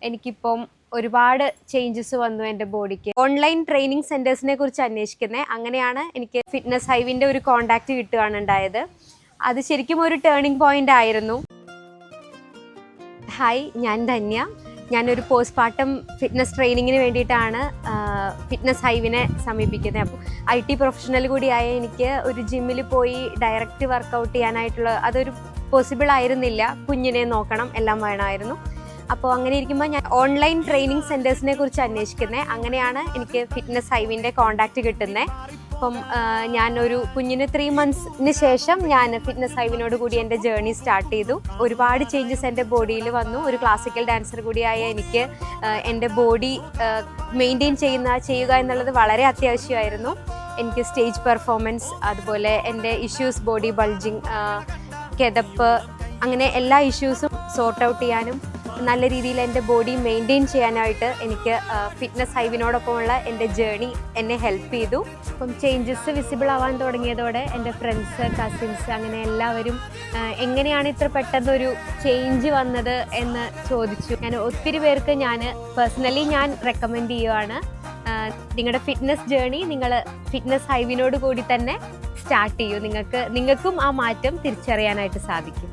എനിക്കിപ്പം ഒരുപാട് ചേഞ്ചസ് വന്നു എൻ്റെ ബോഡിക്ക്. ഓൺലൈൻ ട്രെയിനിങ് സെൻറ്റേഴ്സിനെ കുറിച്ച് അന്വേഷിക്കുന്നത്. അങ്ങനെയാണ് എനിക്ക് ഫിറ്റ്നസ് ഹൈവിൻ്റെ ഒരു കോൺടാക്റ്റ് കിട്ടുകയാണ് ഉണ്ടായത്. അത് ശരിക്കും ഒരു ടേണിംഗ് പോയിൻ്റ് ആയിരുന്നു. ഹായ്, ഞാൻ ധന്യ. ഞാനൊരു പോസ്റ്റ്മോർട്ടം ഫിറ്റ്നസ് ട്രെയിനിങ്ങിന് വേണ്ടിയിട്ടാണ് ഫിറ്റ്നസ് ഹൈവിനെ സമീപിക്കുന്നത്. അപ്പോൾ IT പ്രൊഫഷണൽ കൂടിയായ എനിക്ക് ഒരു ജിമ്മിൽ പോയി ഡയറക്റ്റ് വർക്കൗട്ട് ചെയ്യാനായിട്ടുള്ള അതൊരു പോസിബിൾ ആയിരുന്നില്ല. കുഞ്ഞിനെ നോക്കണം, എല്ലാം വേണമായിരുന്നു. അപ്പോൾ അങ്ങനെ ഇരിക്കുമ്പോൾ ഞാൻ ഓൺലൈൻ ട്രെയിനിങ് സെൻറ്റേഴ്സിനെ കുറിച്ച് അന്വേഷിക്കുന്നത്. അങ്ങനെയാണ് എനിക്ക് ഫിറ്റ്നസ് ഹൈവിൻ്റെ കോൺടാക്റ്റ് കിട്ടുന്നത്. അപ്പം ഞാനൊരു കുഞ്ഞിന് 3 monthsന് ശേഷം ഞാൻ ഫിറ്റ്നസ് ഹൈവിനോട് കൂടി എൻ്റെ ജേർണി സ്റ്റാർട്ട് ചെയ്തു. ഒരുപാട് ചേഞ്ചസ് എൻ്റെ ബോഡിയിൽ വന്നു. ഒരു ക്ലാസിക്കൽ ഡാൻസർ കൂടിയായ എനിക്ക് എൻ്റെ ബോഡി മെയിൻറ്റെയിൻ ചെയ്യുക എന്നുള്ളത് വളരെ അത്യാവശ്യമായിരുന്നു. എനിക്ക് സ്റ്റേജ് പെർഫോമൻസ്, അതുപോലെ എൻ്റെ ഇഷ്യൂസ്, ബോഡി ബൾജിങ്, കിതപ്പ്, അങ്ങനെ എല്ലാ ഇഷ്യൂസും സോർട്ട് ഔട്ട് ചെയ്യാനും നല്ല രീതിയിൽ എൻ്റെ ബോഡി മെയിൻറ്റെയിൻ ചെയ്യാനായിട്ട് എനിക്ക് ഫിറ്റ്നസ് ഹൈവിനോടൊപ്പമുള്ള എൻ്റെ ജേർണി എന്നെ ഹെൽപ്പ് ചെയ്തു. അപ്പം ചേഞ്ചസ് വിസിബിൾ ആവാൻ തുടങ്ങിയതോടെ എൻ്റെ ഫ്രണ്ട്സ്, കസിൻസ്, അങ്ങനെ എല്ലാവരും എങ്ങനെയാണ് ഇത്ര പെട്ടെന്നൊരു ചേഞ്ച് വന്നത് എന്ന് ചോദിച്ചു. ഞാൻ ഒത്തിരി പേർക്ക് പേഴ്സണലി ഞാൻ റെക്കമെൻഡ് ചെയ്യുവാണ്. നിങ്ങളുടെ ഫിറ്റ്നസ് ജേർണി നിങ്ങൾ ഫിറ്റ്നസ് ഹൈവിനോട് കൂടി തന്നെ സ്റ്റാർട്ട് ചെയ്യൂ. നിങ്ങൾക്കും ആ മാറ്റം തിരിച്ചറിയാനായിട്ട് സാധിക്കും.